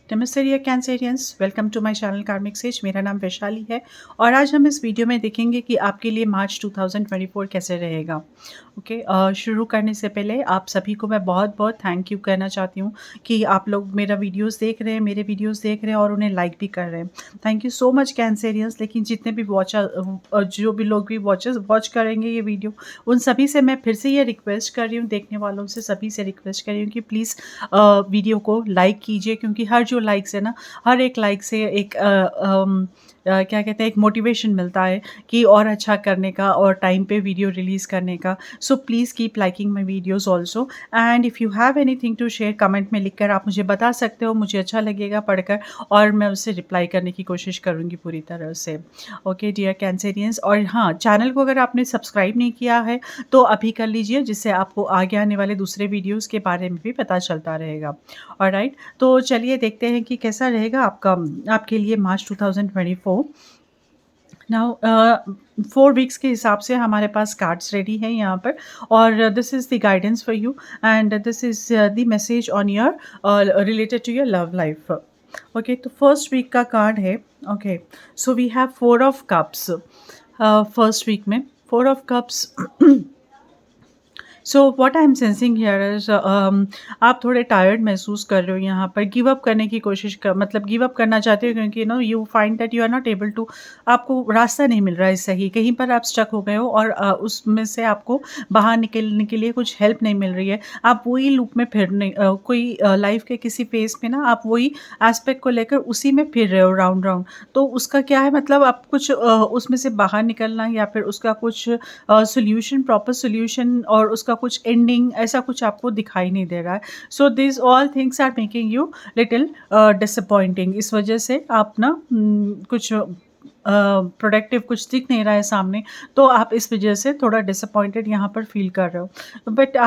नमस्ते dear Cancerians, welcome to my channel Karmic Sage. मेरा नाम वैशाली है और आज हम इस वीडियो में देखेंगे कि आपके लिए मार्च 2024 कैसे रहेगा। ओके, शुरू करने से पहले आप सभी को मैं बहुत बहुत थैंक यू कहना चाहती हूँ कि आप लोग मेरे वीडियोस देख रहे हैं और उन्हें लाइक भी कर रहे हैं। Thank you so much Cancerians. लेकिन जितने भी जो भी लोग भी वॉच करेंगे ये वीडियो, उन सभी से मैं फिर से ये रिक्वेस्ट कर रही हूँ, देखने वालों से सभी से रिक्वेस्ट कर रही हूँ कि प्लीज़ वीडियो को लाइक कीजिए, क्योंकि हर जो लाइक्स है ना, हर एक लाइक से एक क्या कहते हैं, एक मोटिवेशन मिलता है कि और अच्छा करने का और टाइम पे वीडियो रिलीज़ करने का। So please keep liking my videos also, and if you have anything to share comment में लिखकर आप मुझे बता सकते हो। मुझे अच्छा लगेगा पढ़कर और मैं उससे रिप्लाई करने की कोशिश करूँगी पूरी तरह से। ओके डियर कैंसेरियंस, और हाँ, चैनल को अगर आपने सब्सक्राइब नहीं किया है तो अभी कर लीजिए, जिससे आपको आगे आने वाले दूसरे वीडियोज़ के बारे में भी पता चलता रहेगा। ऑलराइट, तो चलिए देखते हैं कि कैसा रहेगा आपके लिए मार्च 2024। नाउ 4 वीक्स के हिसाब से हमारे पास कार्ड्स रेडी हैं यहाँ पर, और this is the guidance for you and this is the message on your related to your love life. Okay, तो फर्स्ट वीक का कार्ड है। Okay, so we have 4 of cups. First week में 4 of cups. So what I am sensing here is, आप थोड़े tired महसूस कर रहे हो यहाँ पर, गिव अप करने की कोशिश कर, मतलब गिव अप करना चाहते हो, क्योंकि you find that you are not able to, आपको रास्ता नहीं मिल रहा है सही, कहीं पर आप स्टक हो गए हो और उसमें से आपको बाहर निकलने के लिए कुछ हेल्प नहीं मिल रही है। आप वही लूप में फिर नहीं, कोई लाइफ के किसी फेज में ना आप वही एस्पेक्ट को लेकर उसी में फिर रहे हो राउंड राउंड। तो उसका क्या है, मतलब आप कुछ उसमें से बाहर निकलना या फिर उसका कुछ सोल्यूशन, प्रॉपर सोल्यूशन और उसका कुछ एंडिंग ऐसा कुछ आपको दिखाई नहीं दे रहा है। So this all things are making you little disappointing. इस वजह से आप ना कुछ प्रोडक्टिव कुछ दिख नहीं रहा है सामने, तो आप इस वजह से थोड़ा डिसअपॉइंटेड यहाँ पर फील कर रहे हो। But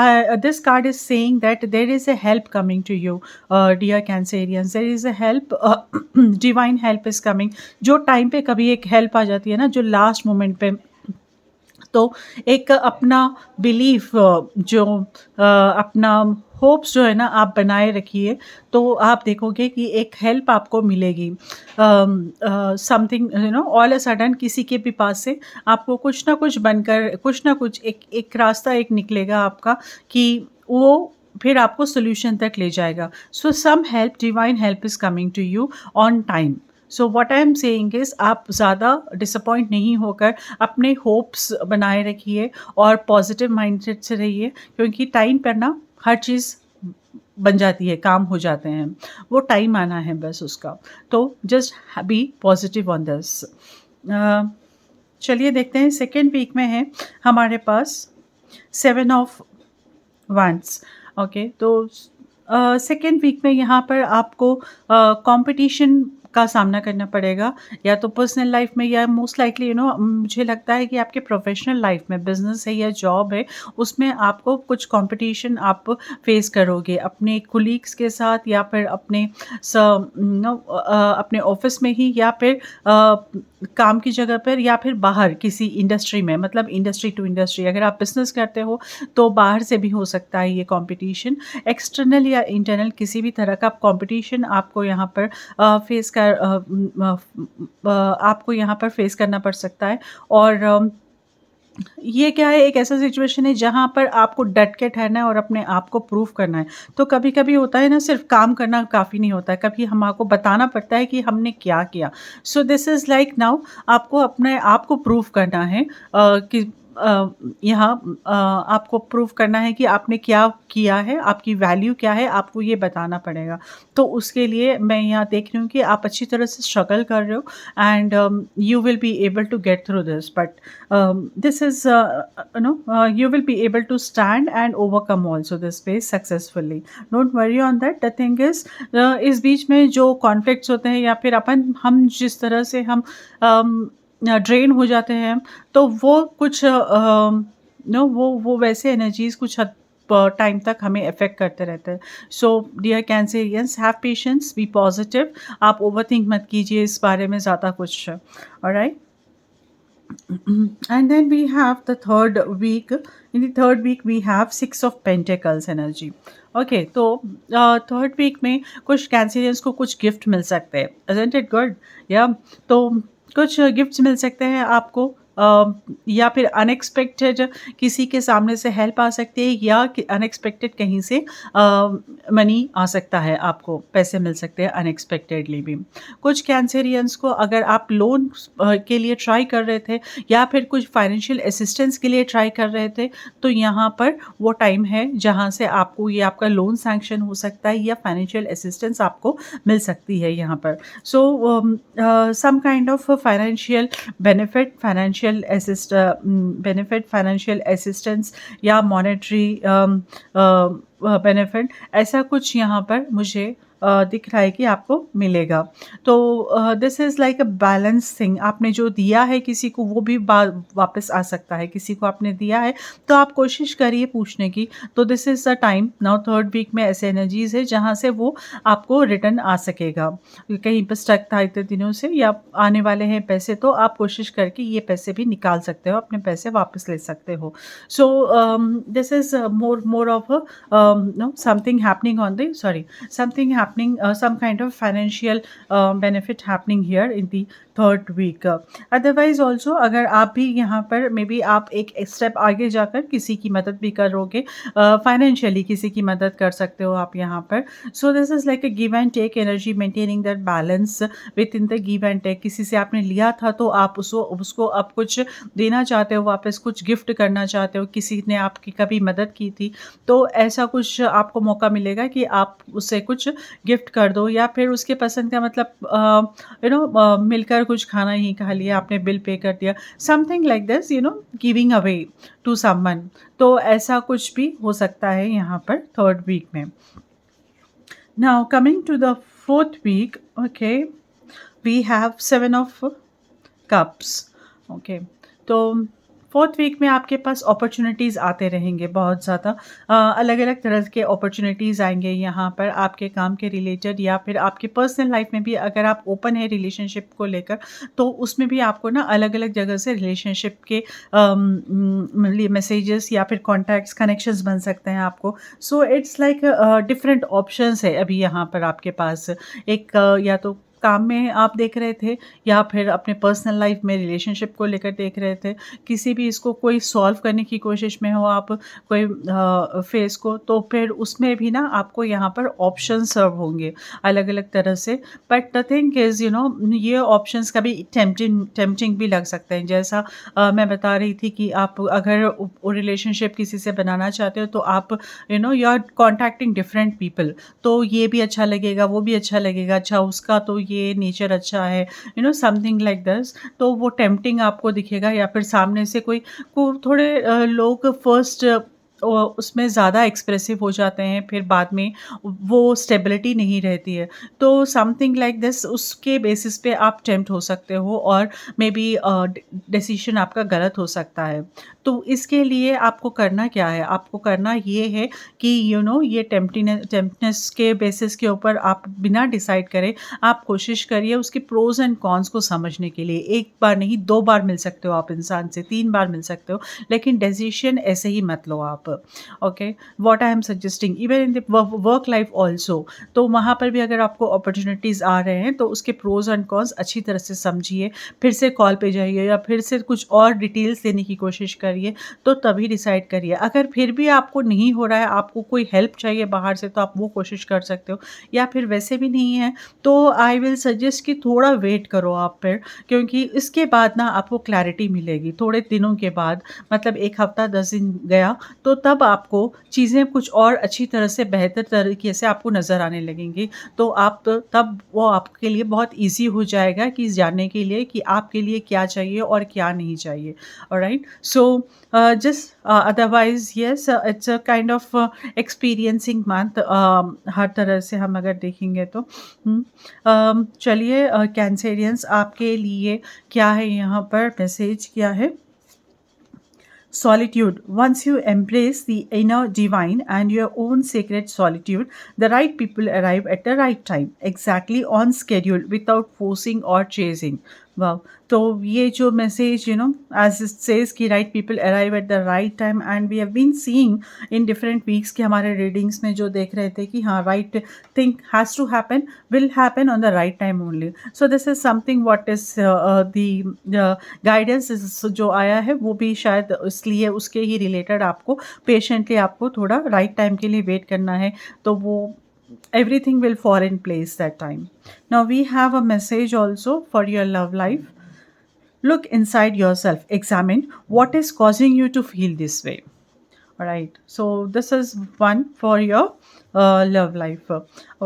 this card is saying that there is a help coming to you dear Cancerians, there is a help, divine help is coming. जो टाइम पे कभी एक हेल्प आ जाती है ना, जो लास्ट मोमेंट पे, तो एक अपना बिलीफ, जो अपना होप्स जो है ना, आप बनाए रखिए, तो आप देखोगे कि एक हेल्प आपको मिलेगी। समथिंग ऑल अ सडन किसी के भी पास से आपको कुछ ना कुछ बनकर, कुछ ना कुछ एक रास्ता एक निकलेगा आपका, कि वो फिर आपको सोल्यूशन तक ले जाएगा। So some help, divine help is coming to you on time. So what I am saying is, आप ज़्यादा डिसअपॉइंट नहीं होकर अपने होप्स बनाए रखिए और पॉजिटिव माइंडसेट से रहिए, क्योंकि टाइम पर ना हर चीज़ बन जाती है, काम हो जाते हैं, वो टाइम आना है बस उसका। तो just be positive on this. चलिए देखते हैं, सेकेंड वीक में है हमारे पास 7 ऑफ वंस। ओके, तो सेकेंड वीक में यहाँ पर आपको कंपटीशन का सामना करना पड़ेगा, या तो पर्सनल लाइफ में, या मोस्ट लाइकली मुझे लगता है कि आपके प्रोफेशनल लाइफ में, बिजनेस है या जॉब है, उसमें आपको कुछ कंपटीशन आप फेस करोगे अपने कुलीग्स के साथ, या फिर अपने अपने ऑफिस में ही, या फिर काम की जगह पर, या फिर बाहर किसी इंडस्ट्री में, मतलब इंडस्ट्री टू इंडस्ट्री। अगर आप बिजनेस करते हो तो बाहर से भी हो सकता है ये कंपटीशन, एक्सटर्नल या इंटरनल किसी भी तरह का कंपटीशन आपको यहाँ पर आपको यहाँ पर फेस करना पड़ सकता है। और ये क्या है, एक ऐसा सिचुएशन है जहाँ पर आपको डट के ठहरना है और अपने आप को प्रूव करना है। तो कभी-कभी होता है ना, सिर्फ काम करना काफ़ी नहीं होता है, कभी हम आपको बताना पड़ता है कि हमने क्या किया। सो दिस इज़ लाइक नाउ, आपको अपने आप को प्रूव करना है, कि यहाँ आपको प्रूव करना है कि आपने क्या किया है, आपकी वैल्यू क्या है, आपको ये बताना पड़ेगा। तो उसके लिए मैं यहाँ देख रही हूँ कि आप अच्छी तरह से स्ट्रगल कर रहे हो, and you will be able to get through this, but this is you will be able to stand and overcome also this phase successfully. Don't worry on that. The thing is, इस बीच में जो conflicts होते हैं, या फिर हम जिस तरह से हम ड्रेन हो जाते हैं, तो वो कुछ नो वो वैसे एनर्जीज कुछ हद टाइम तक हमें अफेक्ट करते रहते हैं। So dear Cancerians, have patience, be positive, आप ओवर थिंक मत कीजिए इस बारे में ज़्यादा कुछ। Alright, And then we have the third week. In the third week we have Six of Pentacles energy. Okay, तो थर्ड वीक में कुछ कैंसरियंस को कुछ गिफ्ट मिल सकते हैं, isn't it good? या तो कुछ गिफ्ट्स मिल सकते हैं आपको, या फिर अनएक्सपेक्टेड किसी के सामने से हेल्प आ सकती है, या अनएक्सपेक्टेड कहीं से मनी आ सकता है, आपको पैसे मिल सकते हैं अनएक्सपेक्टेडली भी। कुछ कैंसेरियंस को अगर आप लोन के लिए ट्राई कर रहे थे, या फिर कुछ फाइनेंशियल असिस्टेंस के लिए ट्राई कर रहे थे, तो यहाँ पर वो टाइम है जहाँ से आपको ये आपका लोन सैंक्शन हो सकता है, या फाइनेंशियल असिस्टेंस आपको मिल सकती है यहाँ पर। So some kind of financial benefit, financial assistance, या मॉनेटरी बेनिफिट, ऐसा कुछ यहाँ पर मुझे दिख रहा है कि आपको मिलेगा। तो this is like a balance thing. आपने जो दिया है किसी को, वो भी वापस आ सकता है। किसी को आपने दिया है तो आप कोशिश करिए पूछने की। तो this is the time now, third week में ऐसे एनर्जीज है जहाँ से वो आपको रिटर्न आ सकेगा। कहीं पर स्टक था इतने दिनों से, या आने वाले हैं पैसे, तो आप कोशिश करके ये पैसे भी निकाल सकते हो, अपने पैसे वापस ले सकते हो। सो this is more of a no, something happening on the, sorry, something happening, some kind of financial benefit happening here in the third week. Otherwise also अगर आप भी यहाँ पर मे बी आप एक स्टेप आगे जाकर किसी की मदद भी करोगे, फाइनेंशियली किसी की मदद कर सकते हो आप यहाँ पर। So this is like a give and take energy, maintaining that balance within the give and take. किसी से आपने लिया था तो आप उसको आप कुछ देना चाहते हो वापस, कुछ गिफ्ट करना चाहते हो, किसी ने आपकी कभी मदद की थी तो ऐसा कुछ आपको मौका मिलेगा कि आप उसे कुछ गिफ्ट कर दो, या फिर उसके पसंद का, मतलब मिलकर कुछ खाना ही खा लिया, आपने बिल पे कर दिया, something like this, giving away to someone. तो ऐसा कुछ भी हो सकता है यहाँ पर थर्ड वीक में। Now coming to the fourth week, okay, we have seven of cups. Okay, तो फोर्थ वीक में आपके पास अपॉर्चुनिटीज़ आते रहेंगे बहुत ज़्यादा, अलग अलग तरह के अपॉर्चुनिटीज़ आएंगे यहाँ पर आपके काम के रिलेटेड, या फिर आपके पर्सनल लाइफ में भी अगर आप ओपन है रिलेशनशिप को लेकर, तो उसमें भी आपको ना अलग अलग जगह से रिलेशनशिप के मैसेजेस या फिर कॉन्टैक्ट्स, कनेक्शंस बन सकते हैं आपको। So it's like different options है अभी यहाँ पर आपके पास। एक या तो काम में आप देख रहे थे, या फिर अपने पर्सनल लाइफ में रिलेशनशिप को लेकर देख रहे थे, किसी भी इसको कोई सॉल्व करने की कोशिश में हो आप, कोई फेस को, तो फिर उसमें भी ना आपको यहाँ पर ऑप्शन सर्व होंगे अलग अलग तरह से। बट द थिंग इज़ ये ऑप्शंस कभी टेम्पटिंग भी लग सकते हैं। जैसा मैं बता रही थी कि आप अगर रिलेशनशिप किसी से बनाना चाहते हो, तो आप you are contacting different people, तो ये भी अच्छा लगेगा, वो भी अच्छा लगेगा, अच्छा उसका तो ये नेचर अच्छा है, समथिंग लाइक दिस। तो वो टेम्पटिंग आपको दिखेगा, या फिर सामने से कोई को थोड़े लोग फर्स्ट उसमें ज़्यादा एक्सप्रेसिव हो जाते हैं, फिर बाद में वो स्टेबिलिटी नहीं रहती है। तो समथिंग लाइक दिस, उसके बेसिस पे आप टेम्प्ट हो सकते हो, और मे बी डिसीजन आपका गलत हो सकता है। तो इसके लिए आपको करना क्या है? आपको करना ये है कि ये टेम्प्टनेस के बेसिस के ऊपर आप बिना डिसाइड करे आप कोशिश करिए उसके प्रोज एंड कॉन्स को समझने के लिए। एक बार नहीं, 2 बार मिल सकते हो आप इंसान से, 3 बार मिल सकते हो, लेकिन डिसीजन ऐसे ही मत लो आप। Okay, what I am suggesting even in the work life also, तो वहाँ पर भी अगर आपको अपॉर्चुनिटीज़ आ रहे हैं तो उसके प्रोज एंड कॉन्स अच्छी तरह से समझिए, फिर से कॉल पे जाइए, या फिर से कुछ और डिटेल्स देने की कोशिश करिए, तो तभी डिसाइड करिए। अगर फिर भी आपको नहीं हो रहा है, आपको कोई हेल्प चाहिए बाहर से, तो आप वो कोशिश कर सकते हो, या फिर वैसे भी नहीं है तो आई विल सजेस्ट कि थोड़ा वेट करो आप फिर, क्योंकि इसके बाद ना आपको क्लैरिटी मिलेगी थोड़े दिनों के बाद। मतलब 1 हफ्ता 10 दिन गया तो तब आपको चीज़ें कुछ और अच्छी तरह से, बेहतर तरीके से आपको नज़र आने लगेंगी। तो आप तब वो आपके लिए बहुत ईज़ी हो जाएगा कि जानने के लिए कि आपके लिए क्या चाहिए और क्या नहीं चाहिए। Alright, so just otherwise yes, it's a kind of experiencing month, हर तरह से हम अगर देखेंगे तो। चलिए, कैंसेरियंस आपके लिए क्या है यहाँ पर मैसेज क्या है? Solitude. Once you embrace the inner divine and your own sacred solitude, the right people arrive at the right time, exactly on schedule, without forcing or chasing. Wow! तो ये जो मैसेज एज़ इट सेज़ कि right people arrive at the right time and we have been seeing in different weeks कि हमारे readings में जो देख रहे थे कि हाँ, right thing has to happen, will happen on the right time only. So this is something what is guidance is जो आया है वो भी शायद इसलिए उसके ही रिलेटेड आपको पेशेंटली आपको थोड़ा राइट टाइम के लिए वेट करना है, तो वो everything will fall in place that time. Now we have a message also for your love life. Look inside yourself, examine what is causing you to feel this way. All right, so this is one for your love life.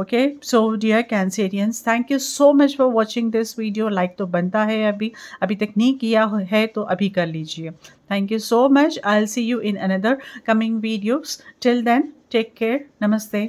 Okay, so dear Cancerians, thank you so much for watching this video. Like तो बनता है अभी अभी तक नहीं किया है तो अभी कर लीजिए. Thank you so much. I'll see you in another coming videos. Till then, take care. Namaste.